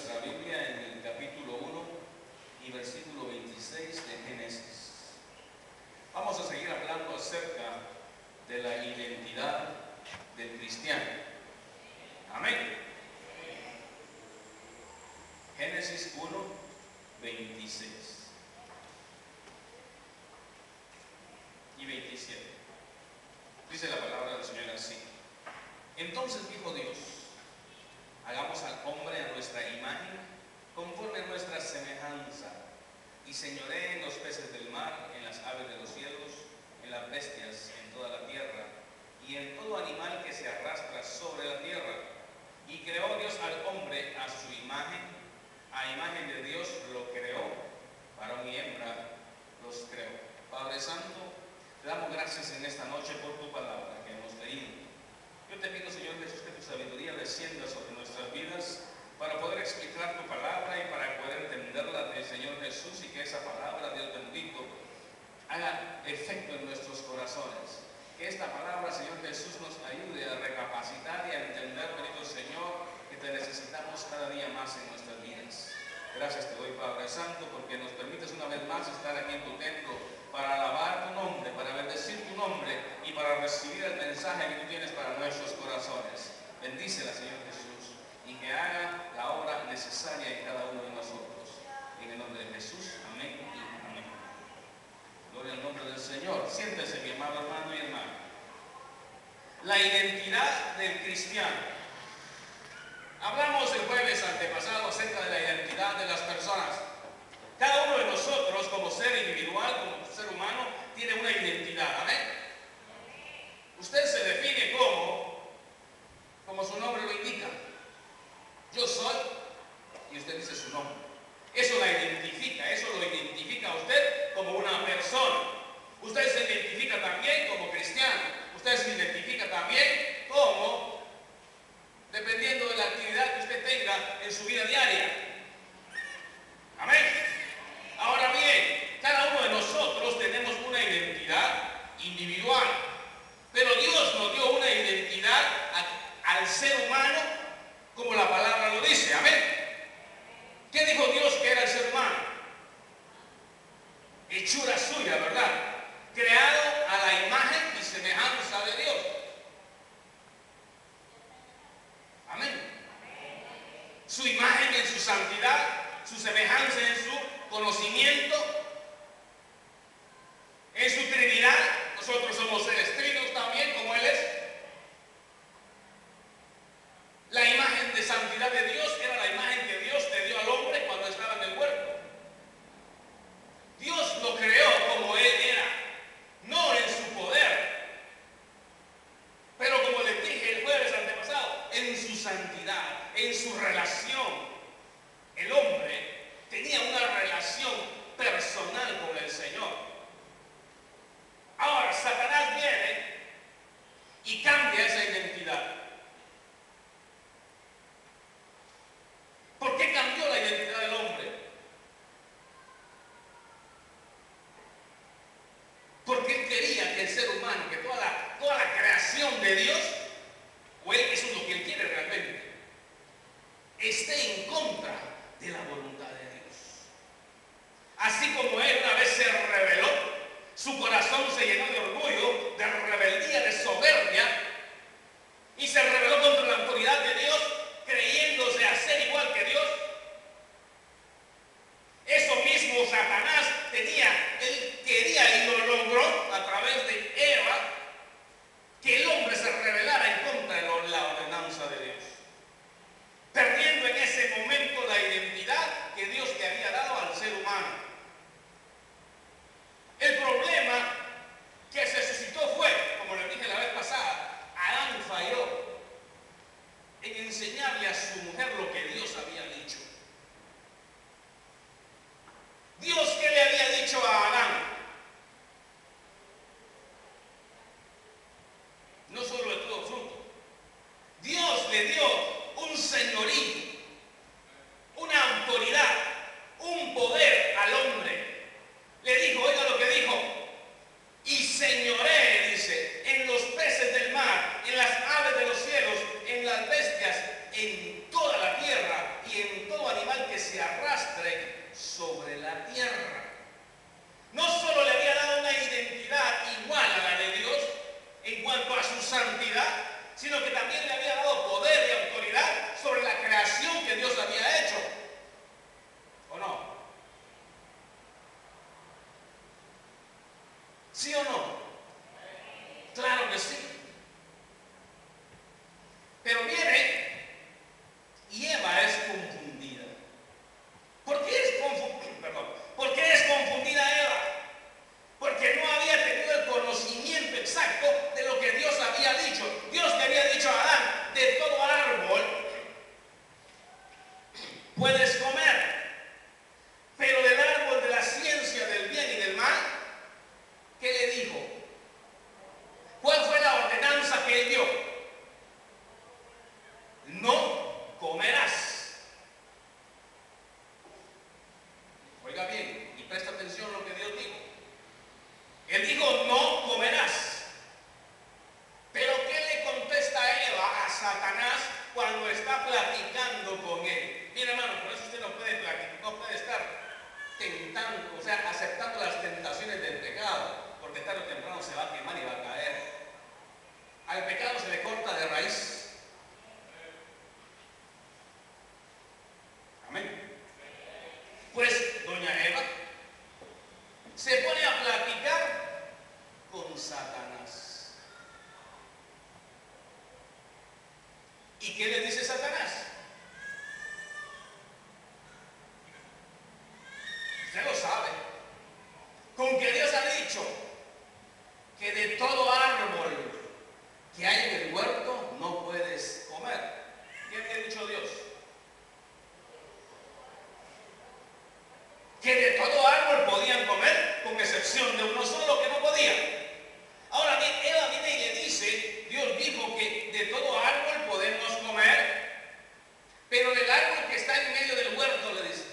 nuestra Biblia en el capítulo 1 y versículo 26 de Génesis. Vamos a seguir hablando acerca de la identidad del cristiano. Amén. Génesis 1, 26 y 27. Dice la palabra del Señor así: Entonces dijo Dios: hagamos al hombre a nuestra imagen, conforme a nuestra semejanza, y señoree en los peces del mar, en las aves de los cielos, en las bestias, en toda la tierra, y en todo animal que se arrastra sobre la tierra. Y creó Dios al hombre a su imagen, a imagen de Dios lo creó, varón y hembra los creó. Padre Santo, te damos gracias en esta noche por tu palabra que hemos leído. Yo te pido, Señor Jesús, que tu sabiduría descienda sobre nuestras vidas para poder explicar tu palabra y para poder entenderla del Señor Jesús, y que esa palabra, Dios bendito, haga efecto en nuestros corazones. Que esta palabra, Señor Jesús, nos ayude a recapacitar y a entender, bendito Señor, que te necesitamos cada día más en nuestras vidas. Gracias te doy, Padre Santo, porque nos permites una vez más estar aquí en tu templo para alabar tu nombre, para bendecir tu nombre y para recibir el mensaje que tú tienes para nuestros corazones. Bendícela, Señor Jesús, y que haga la obra necesaria en cada uno de nosotros. En el nombre de Jesús, amén y amén. Gloria al nombre del Señor. Siéntese, mi amado hermano y hermana. La identidad del cristiano. Hablamos el jueves antepasado acerca de la identidad de las personas. Cada uno de nosotros, como ser individual, como ser humano, tiene una identidad. ¿Amén? Usted se define como su nombre lo indica. Yo soy, y usted dice su nombre. Eso la identifica, eso lo identifica a usted como una persona. Usted se identifica también como cristiano. Usted se identifica también como, dependiendo de la actividad que usted tenga en su vida diaria. Amén. Ahora bien, cada uno de nosotros tenemos una identidad individual, pero Dios nos dio una identidad al ser humano, como la palabra lo dice. Amén. ¿Qué dijo Dios que era el ser humano? Hechura suya, ¿verdad? Creado a la imagen y semejanza de Dios. Amén. Su imagen en su santidad, su semejanza en su conocimiento, en su Trinidad. Nosotros somos seres trinos también, como Él es. La imagen de santidad de Dios era la imagen que Dios le dio al hombre cuando estaba en el huerto. Dios lo creó como Él era, no en su poder, pero como les dije el jueves antepasado, en su santidad, en su relación. El hombre tenía una relación personal con el Señor. Ahora Satanás viene y cambia esa identidad. ¿Por qué cambió la identidad del hombre? Porque él quería que el ser humano, que toda la creación de Dios, o él, eso es lo que él quiere realmente, esté en contra de la voluntad de Dios. Así como él una vez se rebeló, su corazón se llenó de orgullo, de rebeldía, de soberbia, y se rebeló contra la autoridad de Dios, creyéndose hacer igual que Dios. Eso mismo Satanás tenía, él quería y lo logró a través de Eva, que el hombre se rebelara en contra de la ordenanza de Dios, perdiendo en ese momento la identidad que Dios le había dado al ser humano. El problema que se suscitó fue, como les dije la vez pasada, Adán falló en enseñarle a su mujer lo que Dios había dicho. Dios, ¿qué le había dicho a Adán? No solo de todo fruto. Dios le dio un señorío, una autoridad, un poder al hombre. Le dijo, oiga lo que dijo: y señoree, dice, en los peces del mar, en las aves de los cielos, en las bestias, en toda la tierra y en todo animal ¿Sí o no? Claro que sí. Pero viene y Eva es confundida. ¿Por qué es confundida? Perdón. ¿Por qué es confundida Eva? Porque no había tenido el conocimiento exacto de lo que Dios había dicho. Dios le había dicho a Adán, de todo árbol puedes comer, pero del árbol de la ciencia del bien y del mal, ¿qué le dijo? ¿Cuál fue la ordenanza que él dio? No comerás. Oiga bien y presta atención a lo que Dios dijo. Él dijo, no comerás. Pero ¿qué le contesta Eva a Satanás cuando está platicando con él? Mira, hermano, por eso usted no puede platicar, no puede estar tentando, o sea, aceptando las tentaciones del pecado, porque tarde o temprano se va a quemar y va a caer. Al pecado se le corta de raíz. Amén. Pues doña Eva se pone a platicar con Satanás. ¿Y qué le dice Satanás? Usted lo sabe. Con que Dios ha dicho que de todo árbol que hay en el huerto no puedes comer. ¿Qué ha dicho Dios? Que de todo árbol podían comer, con excepción de uno solo que no podía. Ahora bien, Eva viene y le dice, Dios dijo que de todo árbol podemos comer, pero del árbol que está en medio del huerto, le dice.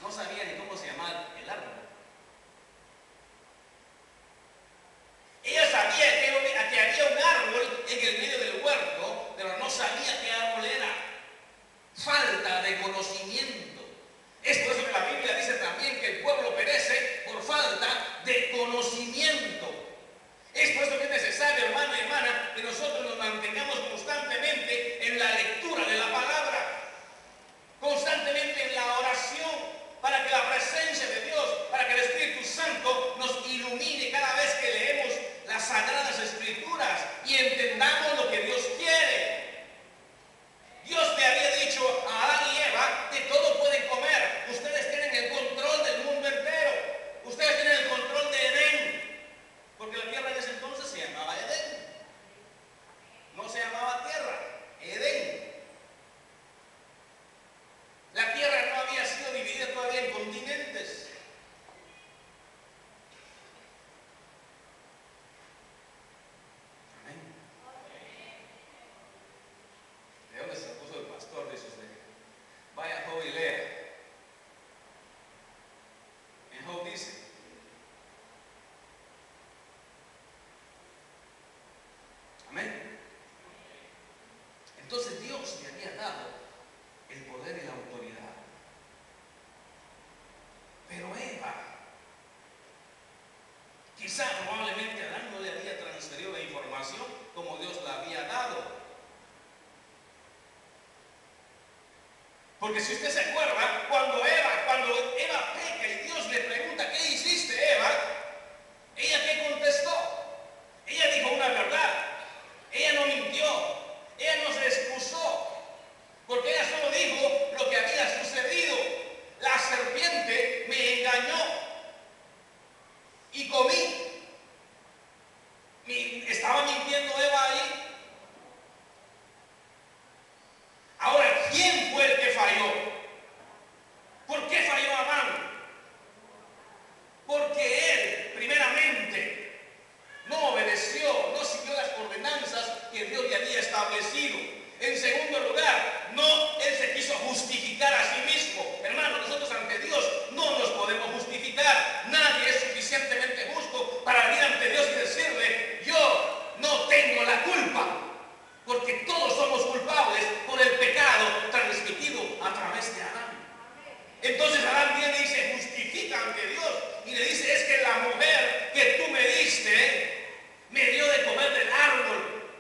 No sabía ni cómo se llamaba el árbol. Ella sabía que había un árbol en el medio del huerto, pero no sabía qué árbol era. Falta de conocimiento. Es por eso que la Biblia dice también que el pueblo perece por falta de conocimiento. Es por eso que es necesario, hermano y hermana, que nosotros nos mantengamos constantemente en la lectura de la palabra, constantemente en la oración, para que la presencia de Dios, para que el Espíritu Santo nos ilumine cada vez que leemos las Sagradas Escrituras y entendamos lo que Dios quiere. Dios le había dicho a Adán y Eva, de todo pueden comer. Ustedes tienen el control del mundo entero. Ustedes tienen el control de Edén. Porque la tierra en ese entonces se llamaba Edén. No se llamaba tierra, Edén. La tierra no había sido dividida todavía en continentes. Amén. ¿De dónde se puso el pastor? Dice usted. Vaya Job y lea. En Job dice, amén. Entonces Dios le había dado el poder y la autoridad. Pero Eva, quizá probablemente Adán no le había transferido la información como Dios la había dado. Porque si usted se acuerda, cuando Eva peca y Dios le pregunta, ¿qué hiciste, Eva? ¿Ella qué contestó? Ella dijo una verdad. Ella no mintió. Ella no se excusó. Porque ella solo dijo lo que había sucedido. La serpiente me engañó y comí. ¿Estaba mintiendo Eva ahí? Ahora, ¿quién fue el que falló? ¿Por qué falló Adán? Porque él, primeramente, no obedeció, no siguió las ordenanzas que Dios le había establecido. En segundo lugar, él se quiso justificar a sí mismo. Hermano, nosotros ante Dios no nos podemos justificar. Nadie es suficientemente justo para venir ante Dios y decirle, yo no tengo la culpa. Porque todos somos culpables por el pecado transmitido a través de Adán. Entonces Adán viene y se justifica ante Dios y le dice, es que la mujer que tú me diste me dio de comer del árbol.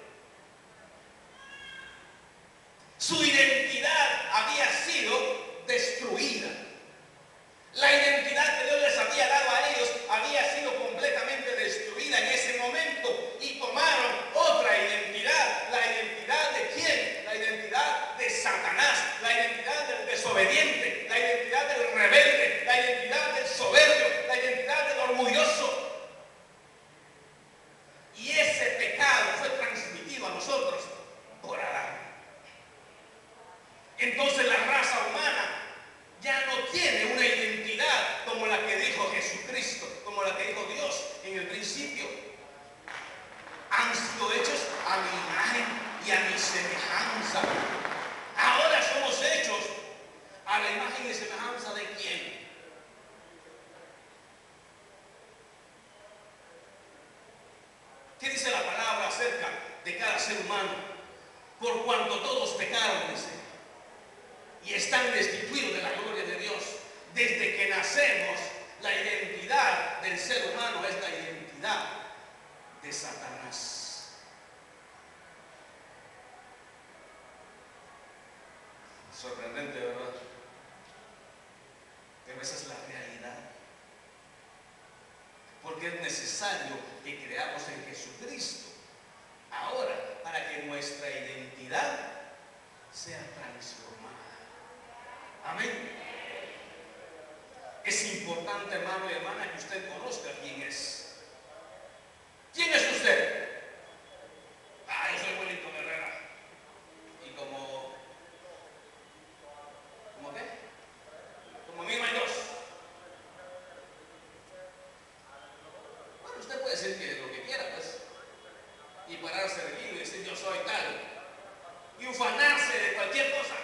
Su identidad había sido destruida. La identidad que Dios les había dado a ellos Entonces la raza humana ya no tiene una identidad como la que dijo Jesucristo, como la que dijo Dios en el principio. Han sido hechos a mi imagen y a mi semejanza. Ahora somos hechos a la imagen y semejanza de ¿quién? ¿Qué dice la palabra acerca de cada ser humano? Por cuanto todos pecaron, dice, y están destituidos de la gloria de Dios. Desde que nacemos, la identidad del ser humano es la identidad de Satanás. Sorprendente, ¿verdad? Pero esa es la realidad. Porque es necesario que creamos en Jesucristo ahora para que nuestra identidad sea transformada. Amén. Es importante, hermano y hermana, que usted conozca quién es. ¿Quién es usted? Yo soy Wellington Herrera. Y ¿cómo qué? Como mí no hay dos. Bueno, usted puede decir que lo que quiera, pues, y pararse de aquí y decir yo soy tal, y ufanarse de cualquier cosa.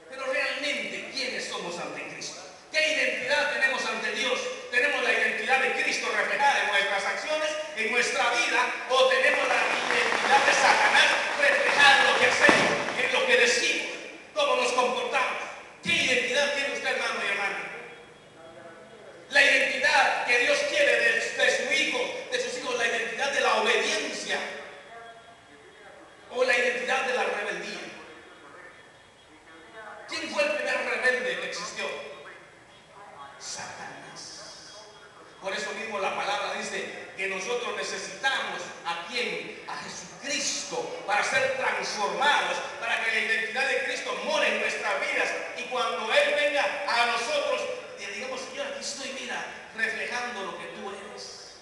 Pero realmente, ¿quiénes somos ante Cristo? ¿Qué identidad tenemos ante Dios? ¿Tenemos la identidad de Cristo reflejada en nuestras acciones, en nuestra vida, o tenemos la identidad de Satanás reflejada en lo que hacemos, en lo que decimos, cómo nos comportamos? ¿Qué identidad tiene usted, hermano y hermana? La identidad que Dios quiere de su hijo, de sus hijos, la identidad de la obediencia o la identidad de la rebeldía. ¿Quién fue el primer rebelde que existió? Satanás. Por eso mismo la palabra dice que nosotros necesitamos ¿a quién? A Jesucristo, para ser transformados, para que la identidad de Cristo more en nuestras vidas, y cuando Él venga a nosotros, digamos, Señor, aquí estoy, mira, reflejando lo que tú eres.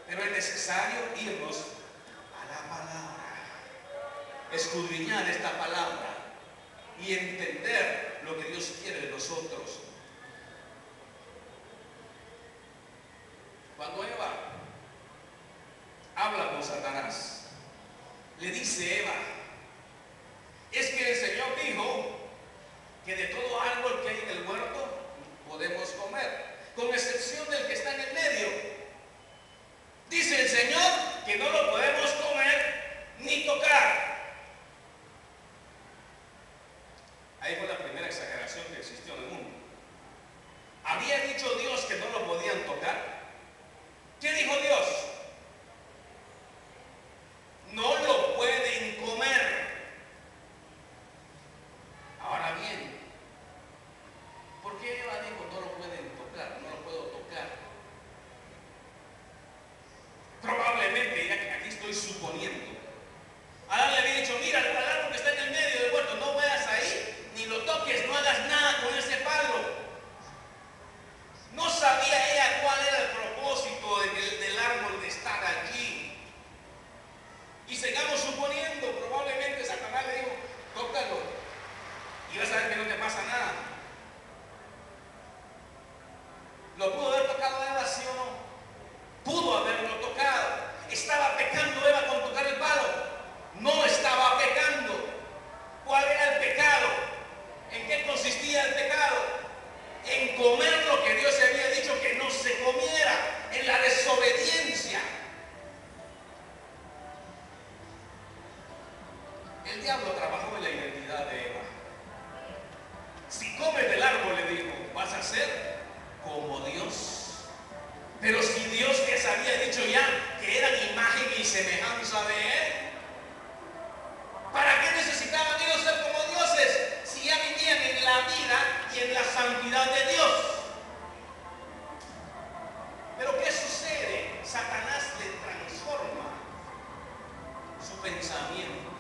Pero es necesario irnos a la palabra, escudriñar esta palabra y entender lo que Dios quiere de nosotros. Cuando Eva habla con Satanás, le dice Eva, es que el Señor dijo que de todo árbol que hay en el huerto podemos comer, con excepción del que está en el medio. Dice el Señor que no lo podemos comer ni tocar. Ahí fue la primera exageración que existió en el mundo. ¿Había dicho Dios que no lo podían tocar? ¿Qué dijo Dios? No lo pueden comer. Ahora bien, ¿por qué Eva dijo no lo pueden tocar? No lo puedo tocar. Probablemente, ya que aquí estoy suponiendo, Adán le había dicho, mira, el árbol que está en el medio del huerto, no vayas ahí, ni lo toques, no hagas nada con ese palo. No sabía ella cuál era el propósito del árbol de estar allí. Y sigamos suponiendo, probablemente Satanás le dijo, tócalo, y vas a ver que no te pasa nada. ¿Lo pudo haber tocado Eva, sí o no? Pudo haberlo tocado. ¿Estaba pecando Eva con tocar el palo? No estaba pecando. ¿Cuál era el pecado? ¿En qué consistía el pecado? En comer lo que Dios había dicho que no se comiera, en la desobediencia. El diablo trabajó en la identidad de Eva. Si comes del árbol, le dijo, vas a ser como Dios. Pero si Dios les había dicho ya que eran imagen y semejanza de Él, ¿para qué necesitaban ellos ser como dioses si ya vivían en la vida y en la santidad de Dios? Pero ¿qué sucede? Satanás le transforma su pensamiento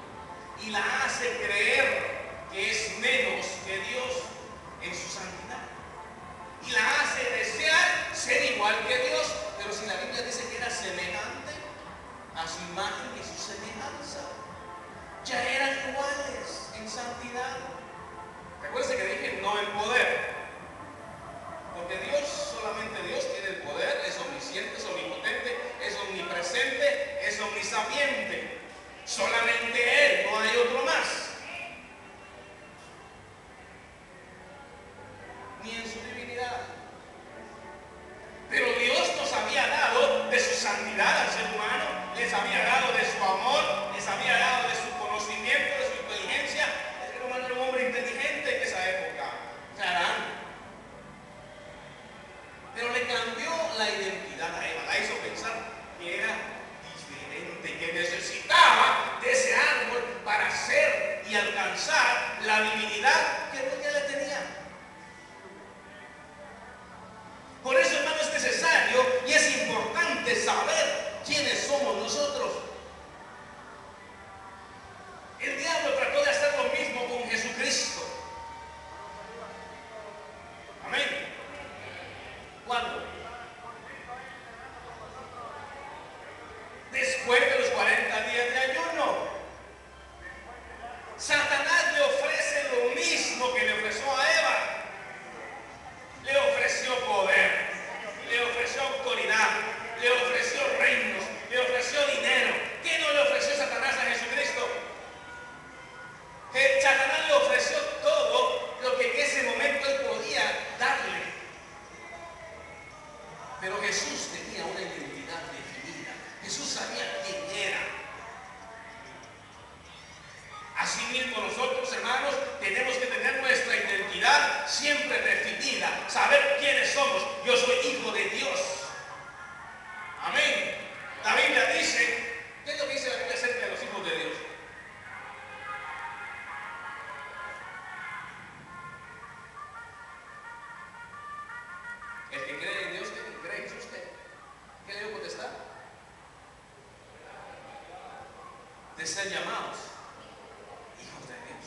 y la hace creer que es menos que Dios en su santidad, y la hace desear ser igual que Dios. Pero si la Biblia dice que era semejante a su imagen y su semejanza, ya eran iguales en santidad. Recuerden que dije no el poder. Porque Dios, solamente Dios tiene el poder, es omnisciente, es omnipotente, es omnipresente, es omnisapiente. Solamente Él, no hay otro más. Ni en su divinidad. Pero Dios nos había dado de su santidad al ser humano, les había dado de su amor, les había dado de su conocimiento, de su inteligencia. El ser humano era un hombre inteligente en esa época, Adán. Pero le cambió la identidad a Eva, la hizo pensar que era diferente, que necesitaba de ese árbol para ser y alcanzar la divinidad que ella le tenía. Por eso, hermano, es necesario y es importante saber quiénes somos nosotros. El diablo trató de hacer lo mismo con Jesucristo. Amén. ¿Cuándo? Después de los 40 días de ayuno. Satanás le ofrece lo mismo que le ofreció a Eva. Le ofreció poder, le ofreció autoridad, le ofreció reinos, le ofreció dinero. ¿Qué no le ofreció Satanás a Jesucristo? Que Satanás le ofreció todo lo que en ese momento él podía darle. Pero Jesús tenía una identidad definida. Jesús sabía quién era. Asimismo nosotros, hermanos, tenemos que tener nuestra identidad siempre definida, saber quiénes somos. Yo soy hijo de Dios. Amén. La Biblia dice, ¿qué es lo que dice la Biblia acerca de los hijos de Dios? El que cree en Dios, ¿qué cree en Jesús? ¿Qué le dio potestad? De ser llamados hijos de Dios.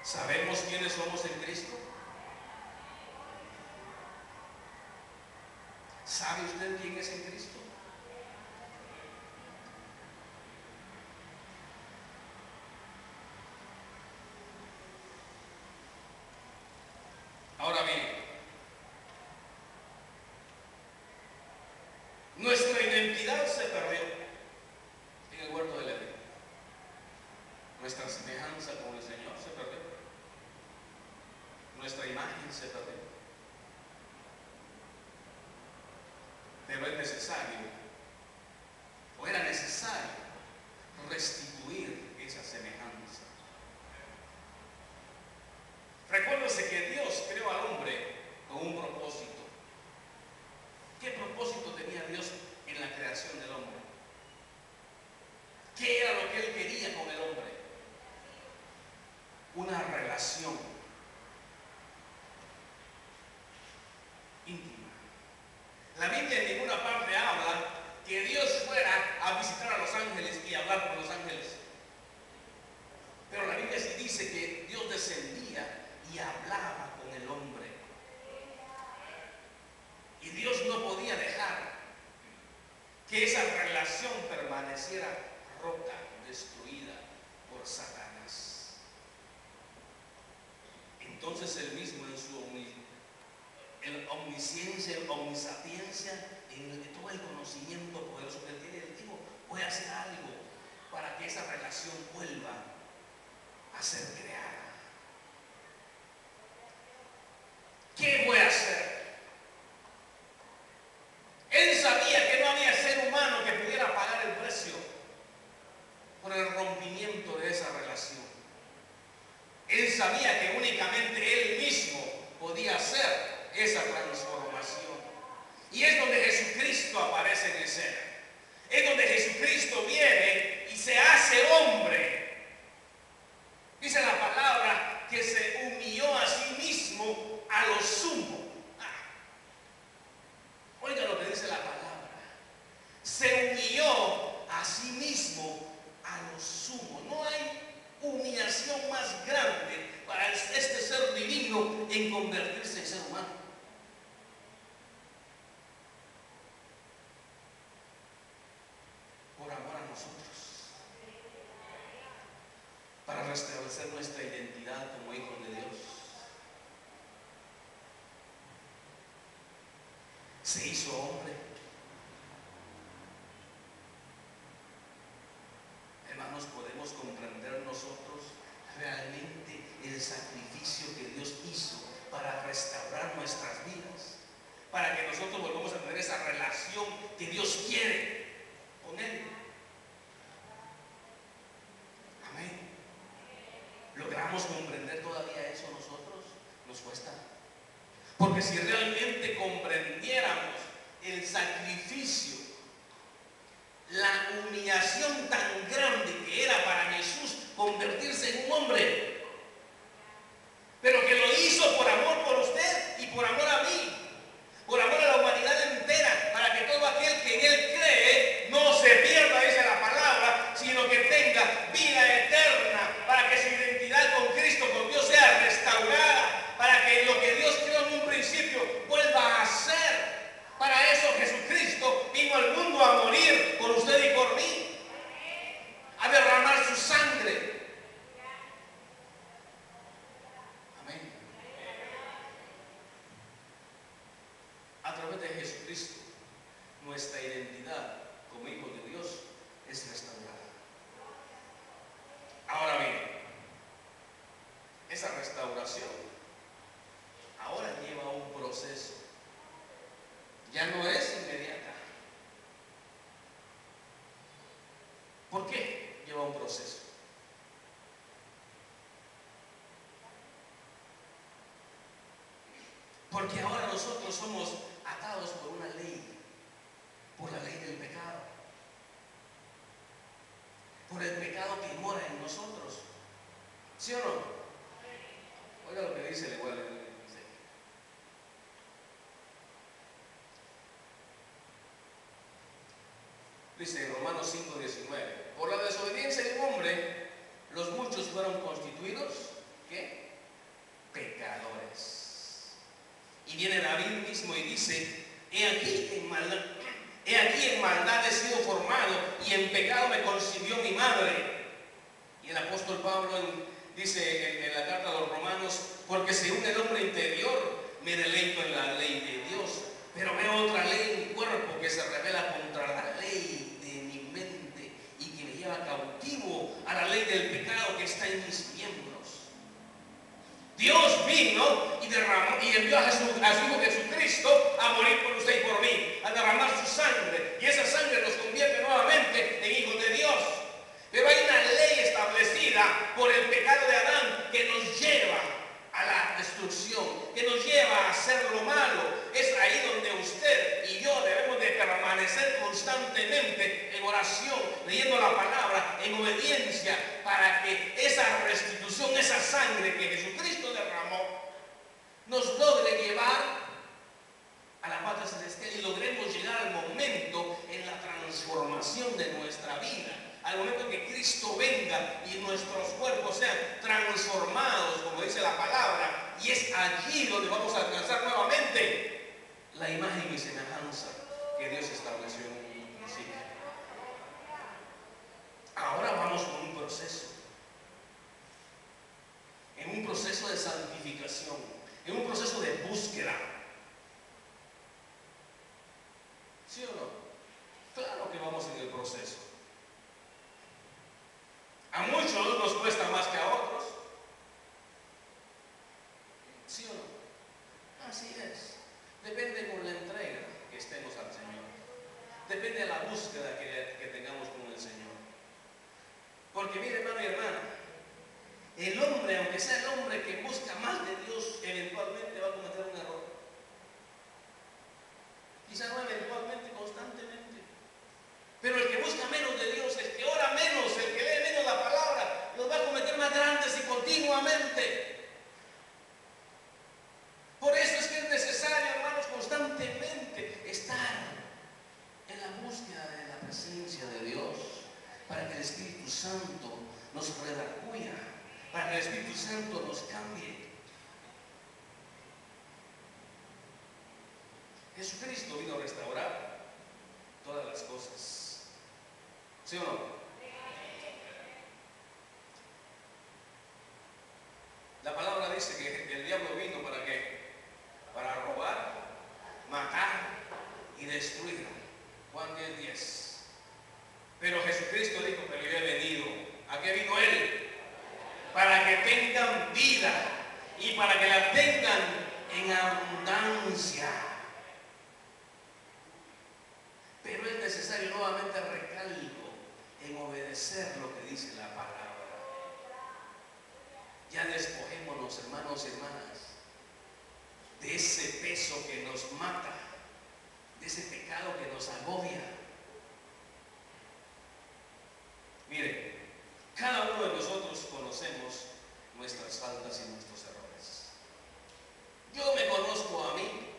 ¿Sabemos quiénes somos en Cristo? ¿Sabe usted quién es en Cristo? Ahora bien, nuestra identidad se perdió en el huerto del Edén. Nuestra semejanza con el Señor se perdió. Nuestra imagen se perdió. Pero es necesario, o era necesario, restituir esa semejanza. Recuérdese que Dios creó al hombre con un propósito. ¿Qué propósito tenía Dios en la creación del hombre? ¿Qué era lo que Él quería con el hombre? Una relación íntima. La Biblia en ninguna parte habla que Dios fuera a visitar a los ángeles y hablar con los ángeles. Pero la Biblia sí dice que Dios descendía y hablaba con el hombre. Y Dios no podía dejar que esa relación permaneciera rota, destruida por Satanás. Entonces Él mismo en su omnisciencia, omnisapiencia, en todo el conocimiento poderoso que Él tiene, Él dijo, voy a hacer algo para que esa relación vuelva a ser creada. ¿Qué voy a hacer? Él sabía que no había ser humano que pudiera pagar el precio por el rompimiento de esa relación. Él sabía que únicamente Él mismo podía hacer esa transformación. Y es donde Jesucristo aparece en escena. Es donde Jesucristo viene y se hace hombre. Dice la palabra se hizo hombre. Hermanos, podemos comprender nosotros realmente el sacrificio que Dios hizo para restaurar nuestras vidas, para que nosotros volvamos a tener esa relación que Dios quiere con Él. Amén. ¿Logramos comprender todavía eso nosotros? Nos cuesta. Porque si realmente comprendiéramos el sacrificio, la humillación tan grande que era para Jesús convertirse en un hombre, pero que lo hizo por amor por usted y por amor a mí, por amor a la humanidad entera, para que todo aquel que en Él cree no se pierda, dice la palabra, sino que tenga vida eterna, para que su identidad con Cristo, con Dios, sea restaurada, para que lo que Dios creó en un principio vuelva a ser. Para eso Jesucristo vino al mundo a morir por usted y por mí, a derramar su sangre. Amén. A través de Jesucristo, nuestra identidad como hijos de Dios es restaurada. Ahora bien, esa restauración ahora lleva un proceso. Ya no es inmediata. ¿Por qué lleva un proceso? Porque ahora nosotros somos atados por una ley, por la ley del pecado, por el pecado que mora en nosotros. ¿Sí o no? Oiga lo que dice el igual. Dice en Romanos 5:19, por la desobediencia de un hombre, los muchos fueron constituidos, ¿qué? Pecadores. Y viene David mismo y dice, he aquí en maldad he sido formado, y en pecado me concibió mi madre. Y el apóstol Pablo dice en la carta a los Romanos, porque según el hombre interior me deleito en la ley de Dios, pero veo otra ley en mi cuerpo que se revela contra la ley de mi mente y que me lleva cautivo a la ley del pecado que está en mis miembros. Dios vino y derramó y envió a su Hijo Jesucristo a morir por usted y por mí, a derramar su sangre, y esa sangre nos convierte nuevamente en hijos de Dios. Pero hay una ley establecida por el pecado de Adán que nos lleva a la destrucción, que nos lleva a hacer lo malo. Es ahí donde usted y yo debemos de permanecer constantemente en oración, leyendo la palabra, en obediencia, para que esa restitución, esa sangre que Jesucristo derramó, nos logre llevar a la patria celestial y logremos llegar al momento en la transformación de nuestra vida, al momento que Cristo venga y nuestros cuerpos sean transformados, como dice la palabra, y es allí donde vamos a alcanzar nuevamente la imagen y semejanza que Dios estableció en un principio. Ahora vamos con un proceso, en un proceso de santificación, en un proceso de búsqueda. ¿Sí o no? Claro que vamos en el proceso. A muchos nos cuesta más que a otros. ¿Sí o no? Así es. Depende con la entrega que estemos al Señor. Depende de la búsqueda que tengamos con el Señor. Porque mire, hermano y hermana, el hombre, aunque sea el hombre que busca más de Dios, eventualmente va a cometer un error. Quizá no eventualmente, constantemente. Pero el que busca menos de Dios, el que ora menos, el que lee menos la palabra, los va a cometer más grandes y continuamente. Por eso es que es necesario, hermanos, constantemente estar en la búsqueda de la presencia de Dios, para que el Espíritu Santo nos redarguya, para que el Espíritu Santo nos cambie. Jesucristo vino a restaurar todas las cosas. ¿Sí o no? La palabra dice que el diablo vino para ¿qué? Para robar, matar qué vino Él? Para que tengan vida y para que la tengan en abundancia. Pero es necesario, nuevamente recalco, en obedecer lo que dice la palabra. Ya despojémonos, hermanos y hermanas, de ese peso que nos mata, de ese pecado que nos agobia. Mire, cada uno de nosotros conocemos nuestras faltas y nuestros errores. Yo me conozco a mí,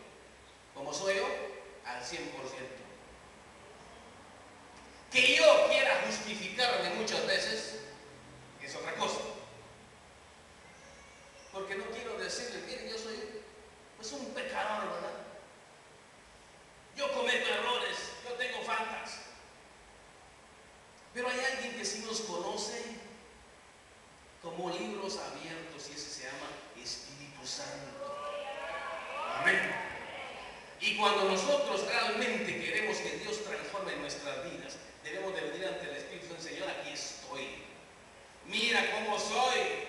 como soy yo, al 100%. Que yo quiera justificarme muchas veces es otra cosa. Porque no quiero decirle, mire, yo soy pues un pecador, ¿verdad? Yo cometo errores, yo tengo faltas. Pero hay alguien que sí nos conoce como libros abiertos y ese se llama Espíritu Santo. Amén. Y cuando nosotros realmente queremos que Dios transforme nuestras vidas, debemos de venir ante el Espíritu Santo. Señor, aquí estoy. Mira cómo soy.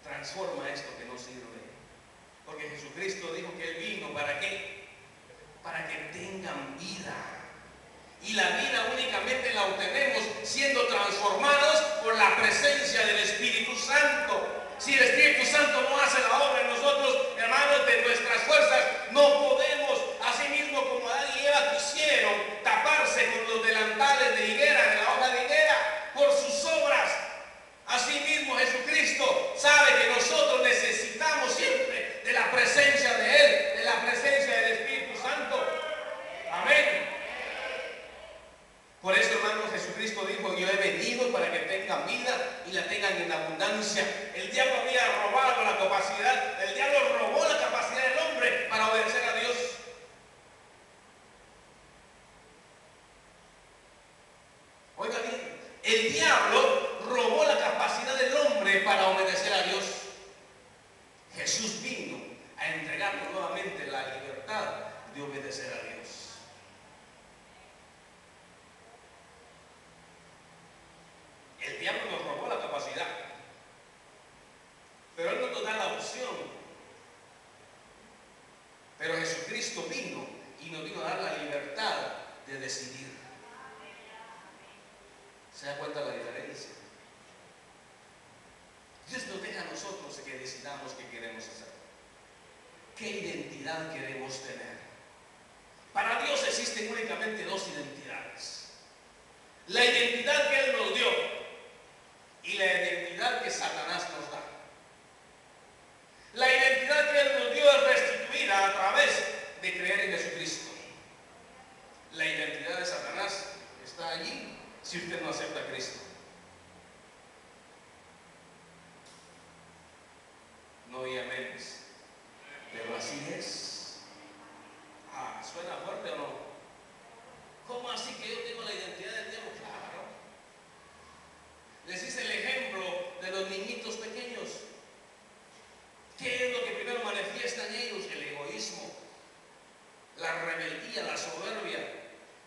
Transforma esto que no sirve. Porque Jesucristo dijo que Él vino, ¿para qué? Para que tengan vida. Y la vida únicamente la obtenemos siendo transformados por la presencia del Espíritu Santo. Si el Espíritu Santo no hace la obra en nosotros, hermanos, de nuestras fuerzas, no podemos, así mismo como Adán y Eva quisieron taparse con los delantales de higuera, de la hoja de higuera, por sus obras. Asimismo, Jesucristo sabe que nosotros necesitamos siempre de la presencia de Él, de la presencia del Espíritu Santo. Amén. Por eso, hermanos, Jesucristo dijo: yo he venido para que tengan vida y la tengan en abundancia. El diablo había robado la capacidad, el diablo robó la capacidad del hombre para obedecer a Dios. Oiga bien, el diablo robó la capacidad del hombre para obedecer a Dios. Jesús vino a entregarnos nuevamente la libertad de obedecer a Dios. El diablo nos robó la capacidad, pero Él no nos da la opción. Pero Jesucristo vino y nos vino a dar la libertad de decidir. ¿Se da cuenta la diferencia? Dios nos deja a nosotros que decidamos qué queremos hacer, qué identidad queremos tener. Para Dios existen únicamente dos identidades: la identidad que Él nos dio y la identidad que Satanás nos da. La identidad que Él nos dio es restituida a través de creer en Jesucristo. La identidad de Satanás está allí si usted no acepta a Cristo. No hay aménes, pero así es. ¿Suena fuerte o no? ¿Cómo así que yo tengo la identidad del diablo? Claro. Les hice el ejemplo de los niñitos pequeños. ¿Qué es lo que primero manifiesta en ellos? El egoísmo, la rebeldía, la soberbia.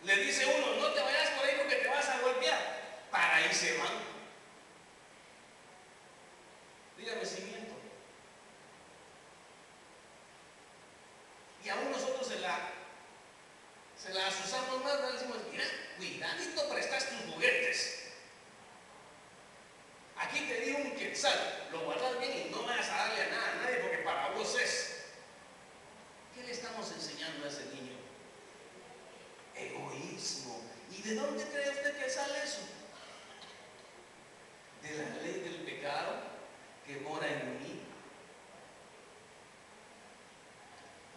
Le dice uno: no te vayas por ahí porque te vas a golpear. Para ahí se van. Dígame si miento. Y aún nosotros se la asusamos más, le decimos: mira, cuidadito, prestas tus juguetes. Aquí te di un quetzal, lo guardas bien y no vayas a darle a nada a nadie porque para vos es. ¿Qué le estamos enseñando a ese niño? Egoísmo. ¿Y de dónde cree usted que sale eso? De la ley del pecado que mora en mí.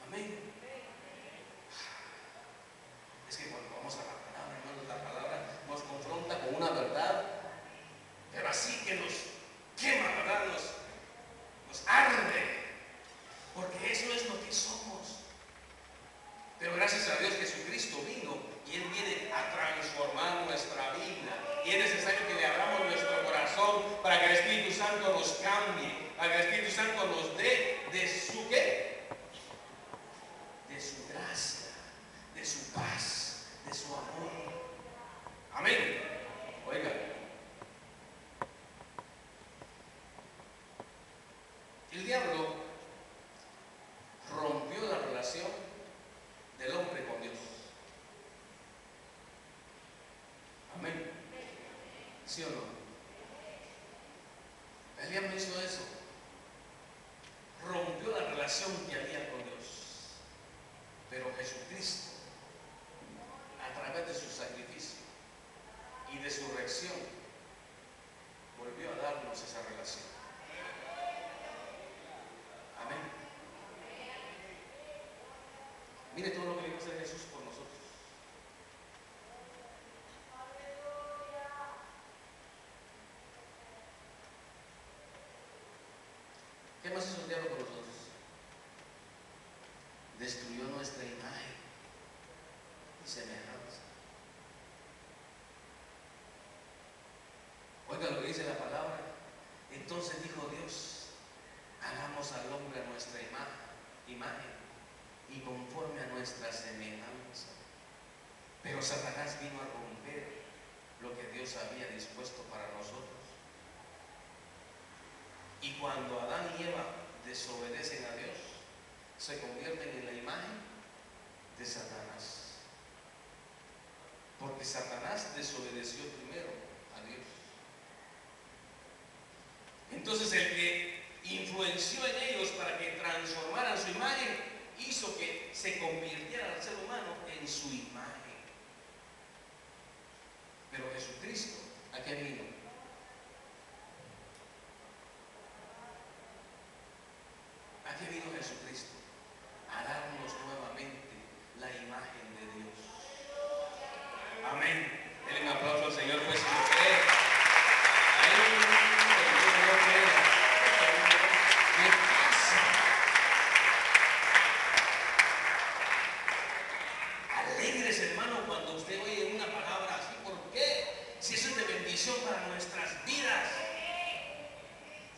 Amén. Es que cuando vamos a la palabra, hermanos, la palabra nos confronta con una verdad, pero así que nos quema, ¿verdad? Nos arde, porque eso es lo que somos. Pero gracias a Dios Jesucristo vino y Él viene a transformar nuestra vida. Y es necesario que le abramos nuestro corazón para que el Espíritu Santo nos cambie, para que el Espíritu Santo nos dé de su ¿qué? De su gracia, de su paz, de su amor. Amén. ¿Sí o no? Eliab no hizo eso. Rompió la relación que había con Dios. Pero Jesucristo, a través de su sacrificio y de su reacción, volvió a darnos esa relación. Amén. Mire todo lo que vino a hacer Jesús por nosotros. ¿Qué más hizo el diablo por nosotros? Destruyó nuestra imagen y semejanza. Oiga lo que dice la palabra. Entonces dijo Dios: hagamos al hombre a nuestra imagen y conforme a nuestra semejanza. Pero Satanás vino a romper lo que Dios había dispuesto para nosotros. Y cuando Adán y Eva desobedecen a Dios, se convierten en la imagen de Satanás. Porque Satanás desobedeció primero a Dios. Entonces el que influenció en ellos para que transformaran su imagen, hizo que se convirtiera al ser humano en su imagen. Pero Jesucristo, ¿a qué vino? ¿A qué vino Jesucristo? A darnos nuevamente la imagen de Dios. Amén. Denle un aplauso al Señor, pues, si lo cree. Hay un mundo que no crea. ¿Qué pasa? Alegres, hermano, cuando usted oye una palabra así. ¿Por qué? Si eso es de bendición para nuestras vidas.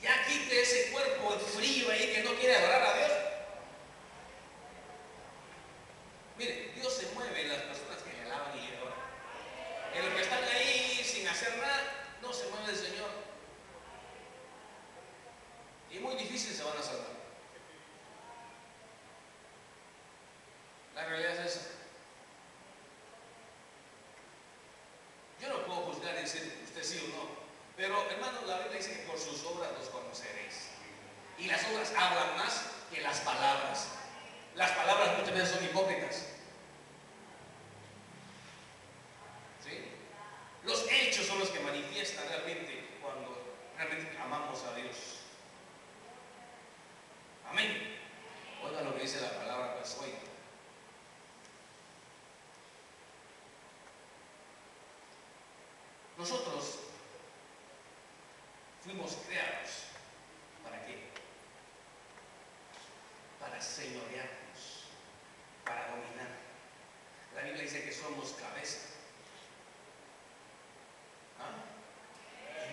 Ya quite ese cuerpo frío ahí que no quiere adorar a Dios. Mire, Dios se mueve en las personas que le alaban y le adoran. En los que están ahí sin hacer nada, no se mueve el Señor. Y muy difícil se van a salvar. La realidad es esa. Yo no puedo juzgar y decir usted sí o no. Pero, hermano, la Biblia dice que por sus obras los conoceréis. Y las obras hablan más que las palabras. Las palabras muchas veces son hipócritas. ¿Sí? Los hechos son los que manifiestan realmente cuando realmente amamos a Dios. Amén. Oiga lo que dice la palabra, pues oiga. Nosotros fuimos creados, ¿para qué? Para señorearnos, para dominar. La Biblia dice que somos cabeza, ¿ah?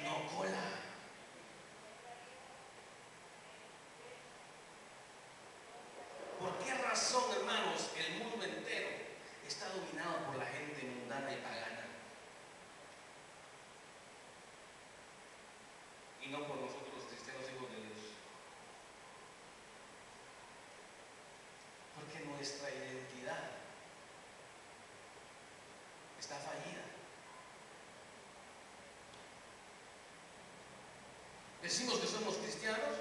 No cola. ¿Por qué razón, hermanos, el mundo entero está dominado por la gente mundana y pagana? Y no por nosotros los cristianos hijos de Dios. Porque nuestra identidad está fallida. Decimos que somos cristianos,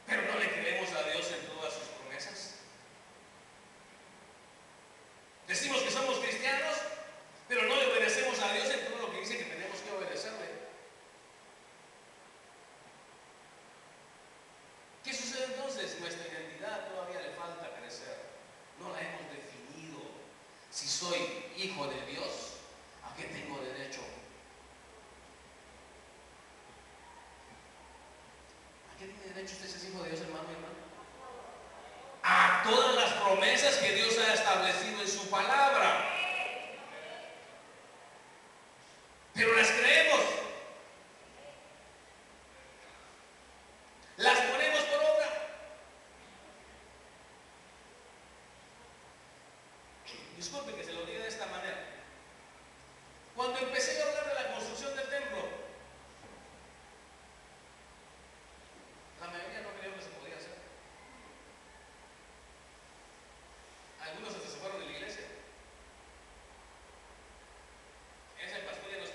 pero no le creemos a Dios en todas sus promesas. Decimos que somos cristianos, pero no le obedecemos a Dios en todo lo que dice que tenemos que obedecerle. ¿Qué sucede entonces? Nuestra identidad todavía le falta crecer. No la hemos definido. Si soy hijo de Dios, ¿a qué tengo derecho? ¿A qué tiene derecho usted si es hijo de Dios, hermano y hermana? A todas las promesas que Dios ha establecido en su palabra. Pero las creemos. Las ponemos por obra. Disculpe que se lo diga de esta manera. Cuando empecé a hablar de la construcción del templo, la mayoría no creyó que se podía hacer. Algunos hasta se fueron de la iglesia. Ese pastor ya nos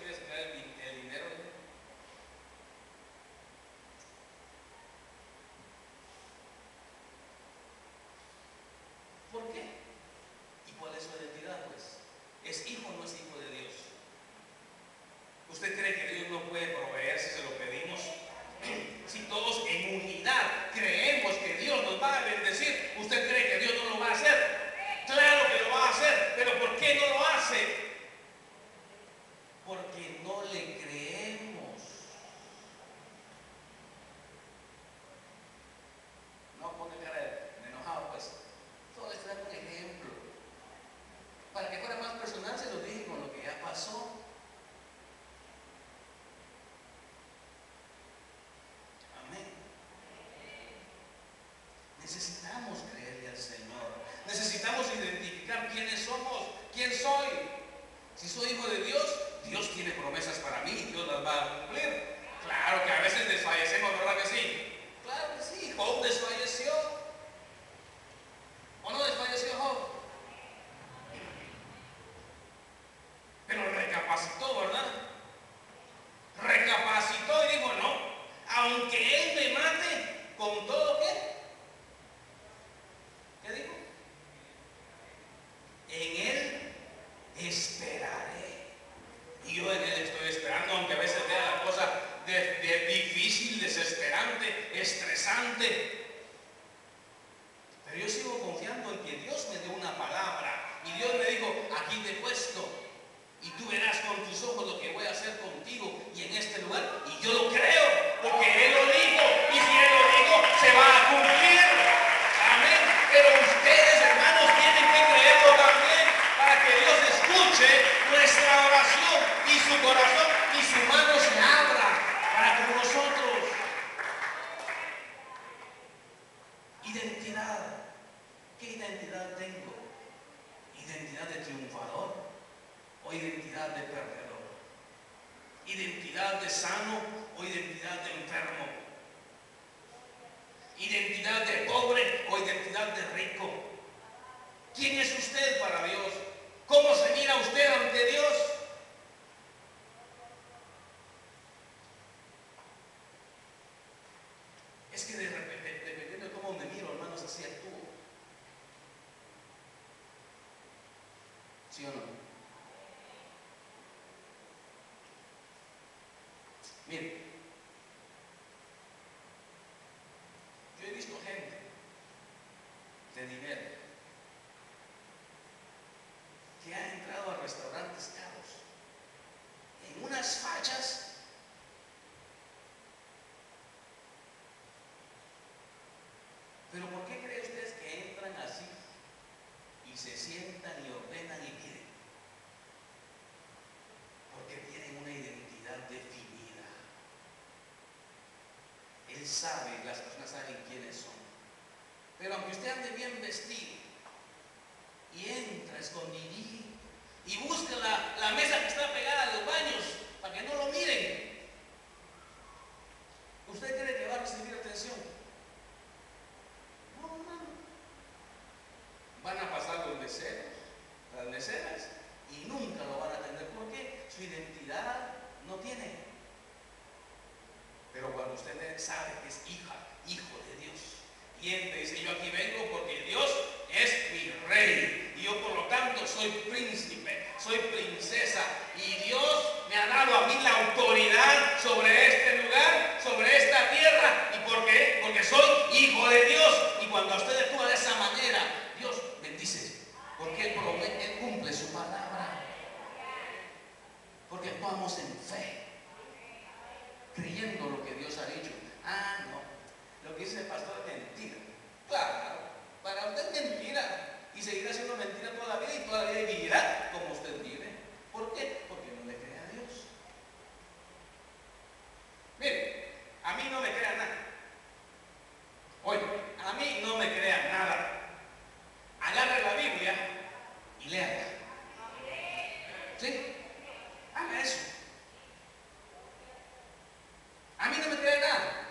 Necesitamos creerle al Señor. Necesitamos identificar quiénes somos, quién soy. Si soy hijo de Dios, Dios tiene promesas para mí y Dios las va a cumplir. Claro que a veces desfallecemos, ¿verdad que sí? Claro que sí. Job desfalleció. ¿O no desfalleció Job? Pero recapacitó, ¿verdad? Recapacitó y dijo, no, aunque Él me mate, con todo ¿qué? ¿Qué dijo? En Él esperaré. Y yo en Él estoy esperando, aunque a veces vea la cosa de difícil, desesperante, estresante. Pero yo sigo confiando en que Dios me dio una palabra. Y Dios me dijo, aquí te he puesto. Y tú verás con tus ojos lo que voy a hacer contigo y en este lugar. Y yo lo creo, porque Él lo dijo. Y si Él lo dijo, se va a cumplir. Amén. Pero ustedes, hermanos, tienen que creerlo también para que Dios escuche nuestra oración y su corazón y su mano se abra para con nosotros. Identidad. ¿Qué identidad tengo? ¿Identidad de triunfador o identidad de perdedor? ¿Identidad de sano o identidad de enfermo? ¿Identidad de pobre o identidad de rico? ¿Quién es usted para Dios? ¿Cómo se mira usted ante Dios? Es que de repente, dependiendo de cómo me miro, hermanos, así actúo. ¿Sí o no? Mire, yo he visto gente de dinero que ha entrado a restaurantes caros en unas fachas. Pero ¿por qué creen ustedes que entran así y se sientan y ordenan y piden? Porque tienen una identidad definida. Él sabe, las personas saben quiénes son. Pero aunque usted ande bien vestido y entra escondidito y busca la mesa que está pegada a los baños para que no lo miren, ¿usted cree que va a recibir atención? No, hermano. Van a pasar los meseros, las meseras, y nunca lo van a atender. ¿Por qué? Su identidad no tiene. Pero cuando usted sabe que es hijo de Dios, y él dice, yo aquí vengo porque Dios es mi rey, y yo por lo tanto soy príncipe, soy princesa, y Dios me ha dado a mí la autoridad sobre este lugar, sobre esta tierra. ¿Y por qué? Porque soy hijo de Dios. Y cuando usted actúa de esa manera, Dios bendice, porque Él cumple su palabra. Porque actuamos en fe, creyendo lo que Dios ha dicho. Ah, no, lo que dice el pastor es mentira. Claro, para usted es mentira, y seguirá siendo mentira toda la vida, y toda la vida vivirá como usted vive. ¿Por qué? Porque no le cree a Dios. Mire, a mí no me crea nada. Oye, a mí no me crea nada. Agarre la Biblia y léala. ¿Sí? Haga eso. A mí no me cree nada.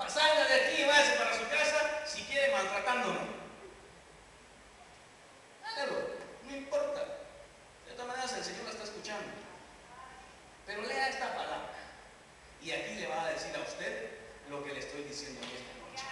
Salga de aquí y váyase para su casa si quiere maltratándome. Hágalo, no importa. De todas maneras el Señor la está escuchando. Pero lea esta palabra y aquí le va a decir a usted lo que le estoy diciendo en esta noche.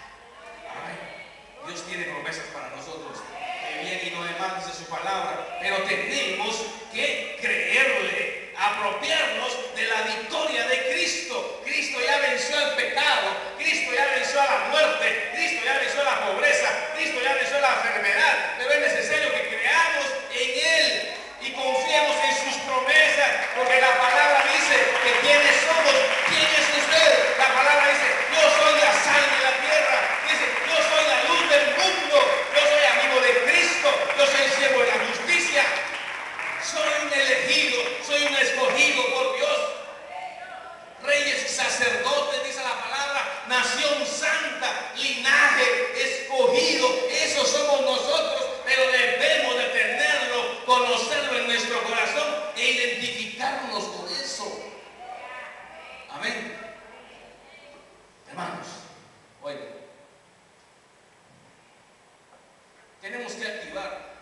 Ay, Dios tiene promesas para nosotros de bien y no de mal, dice su palabra, pero tenemos que creerle, apropiarnos de la victoria de Cristo. Cristo ya venció al pecado, Cristo ya venció a la muerte, Cristo ya venció a la pobreza, Cristo ya venció a la enfermedad, pero es necesario que creamos en Él y confiemos en sus promesas, porque la palabra dice que quiénes somos, quién es usted. La palabra dice, yo soy la sal de la tierra, dice, yo soy la luz del mundo, yo soy amigo de Cristo, yo soy siervo de la justicia, soy un elegido, soy un escogido por Dios, reyes y sacerdotes, dice la palabra, nación santa, linaje escogido somos nosotros, pero debemos de tenerlo, conocerlo en nuestro corazón e identificarnos con eso. Amén. Hermanos, oigan, tenemos que activar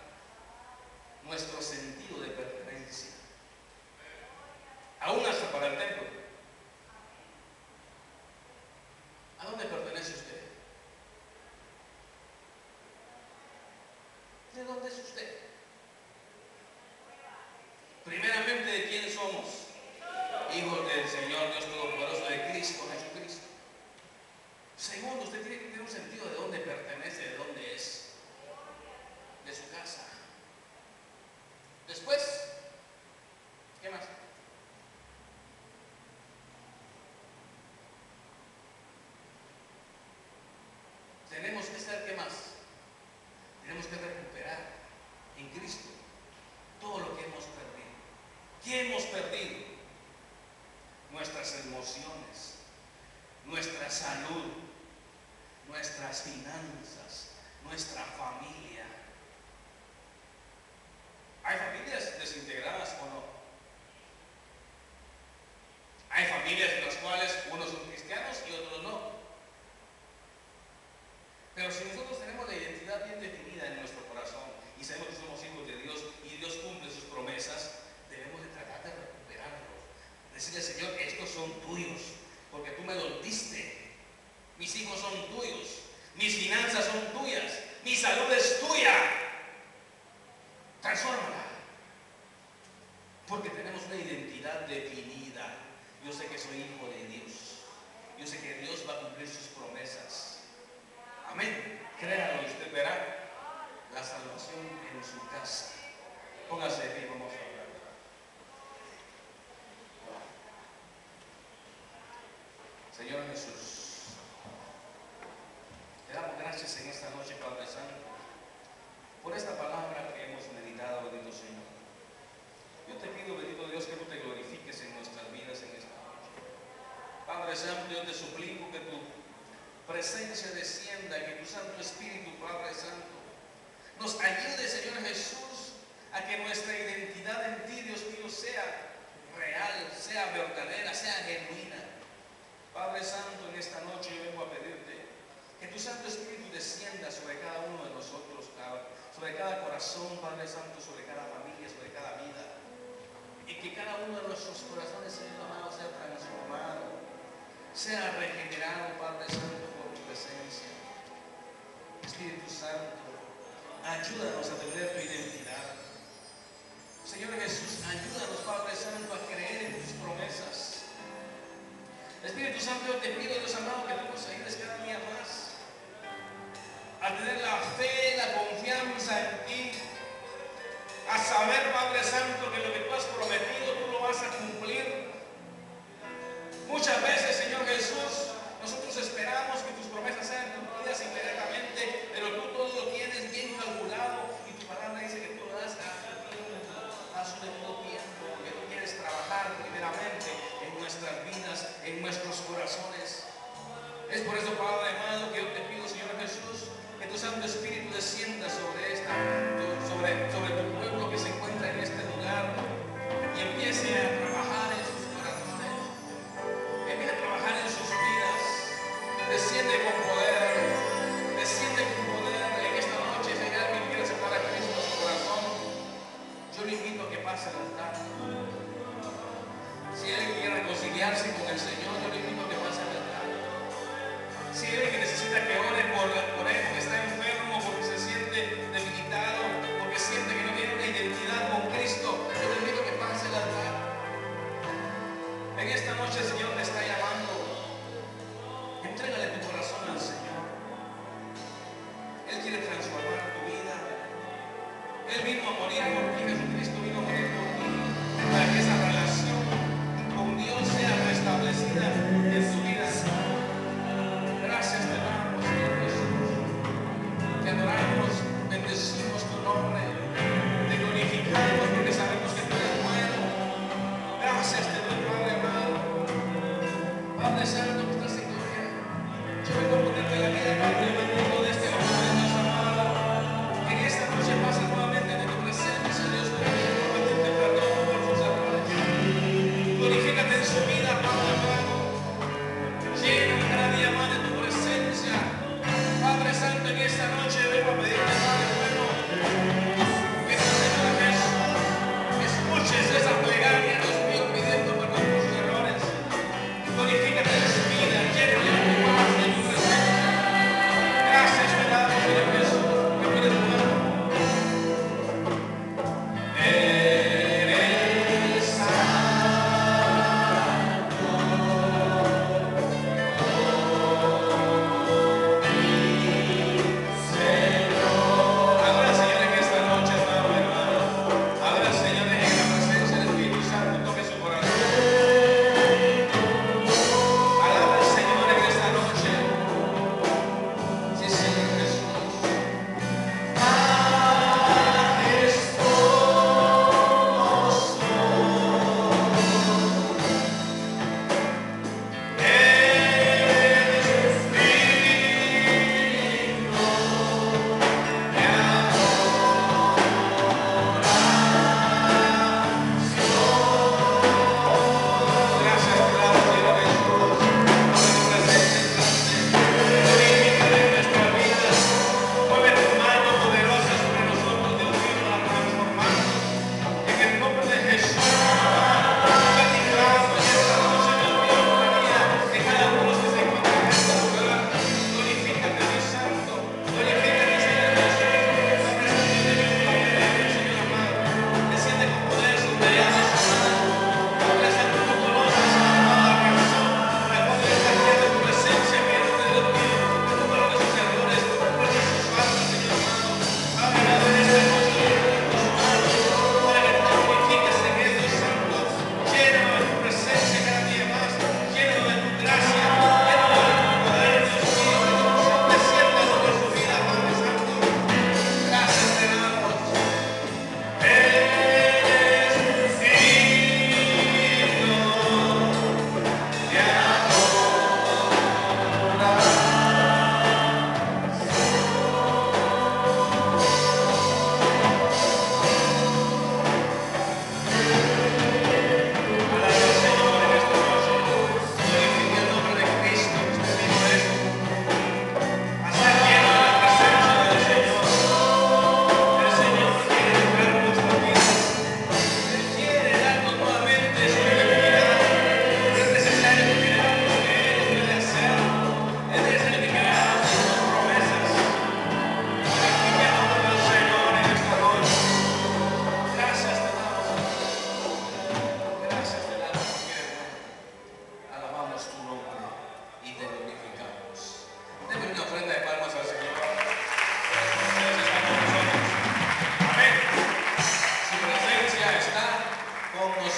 nuestro sentido de pertenencia, aún hasta para el templo. ¿A dónde pertenece usted? ¿De dónde es usted? Primeramente, ¿de quién somos? Hijos del Señor Dios Todopoderoso, de Cristo Jesucristo. Segundo, usted tiene que tener un sentido de dónde pertenece, de dónde es, de su casa. Después, ¿qué más? Tenemos que ser, ¿qué más? Tenemos que recuperar en Cristo todo lo que hemos perdido. ¿Qué hemos perdido? Nuestras emociones, nuestra salud, nuestras finanzas, nuestra familia. ¿Hay familias desintegradas o no? Hay familias en las cuales unos son cristianos y otros no. Pero si nosotros tenemos la identidad bien definida en nuestro corazón y sabemos que somos hijos de Dios y Dios cumple sus promesas, debemos de tratar de recuperarlos. Decirle, Señor, estos son tuyos, porque tú me los diste. Mis hijos son tuyos, mis finanzas son tuyas, mi salud es tuya. Transfórmala. Porque tenemos una identidad definida. Yo sé que soy hijo de Dios. Yo sé que Dios va a cumplir sus promesas. Amén. Créalo y usted verá la salvación en su casa. Póngase de pie, vamos a orar. Señor Jesús, te damos gracias en esta noche, Padre Santo, por esta palabra que hemos meditado, bendito Señor. Yo te pido, bendito Dios, que tú te glorifiques en nuestras vidas en esta noche. Padre Santo, yo te suplico que tu presencia descienda, que tu Santo Espíritu, Padre Santo, nos ayude, Señor Jesús, a que nuestra identidad en ti, Dios mío, sea real, sea verdadera, sea genuina. Padre Santo, en esta noche yo vengo a pedirte que tu Santo Espíritu descienda sobre cada uno de nosotros, sobre cada corazón, Padre Santo, sobre cada familia, sobre cada vida, y que cada uno de nuestros corazones, Señor amado, sea transformado, sea regenerado, Padre Santo, por tu presencia. Espíritu Santo, ayúdanos a tener tu identidad. Señor Jesús, ayúdanos, Padre Santo, a creer en tus promesas. Espíritu Santo, yo te pido, Dios amado, que tú nos ayudes cada día más a tener la fe, la confianza en ti, a saber, Padre Santo, que lo que tú has prometido, tú lo vas a cumplir. Muchas veces, Señor Jesús, nosotros esperamos que tus promesas sean cumplidas inmediatamente, pero tú todo lo tienes bien calculado y tu palabra dice que tú lo das a su debido tiempo, porque tú quieres trabajar primeramente en nuestras vidas, en nuestros corazones. Es por eso, Padre amado, que yo te pido, Señor Jesús, que tu Santo Espíritu descienda sobre tu pueblo que se encuentra en este lugar y empiece a trabajar en sus corazones, empiece a trabajar en sus vidas. Desciende con poder en esta noche. Si hay alguien que quiere aceptar a Cristo en su corazón, yo le invito a que pase al altar. Si alguien quiere reconciliarse con el Señor, yo le invito a que pase al altar. Si hay alguien que necesita que ore por él, porque está enfermo, porque se siente debilitado, porque siente que no tiene una identidad con Cristo, yo le invito a que pase al altar. En esta noche el Señor te está llamando. Entrégale tu corazón al Señor. Él quiere transformar tu vida. Él vino a morir por ti. Jesucristo vino a morir por ti, para que esa relación con Dios sea restablecida en tu vida. Gracias te damos, Señor Jesús. Te adoramos, bendecimos tu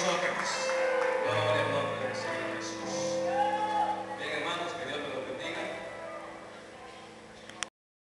nosotros.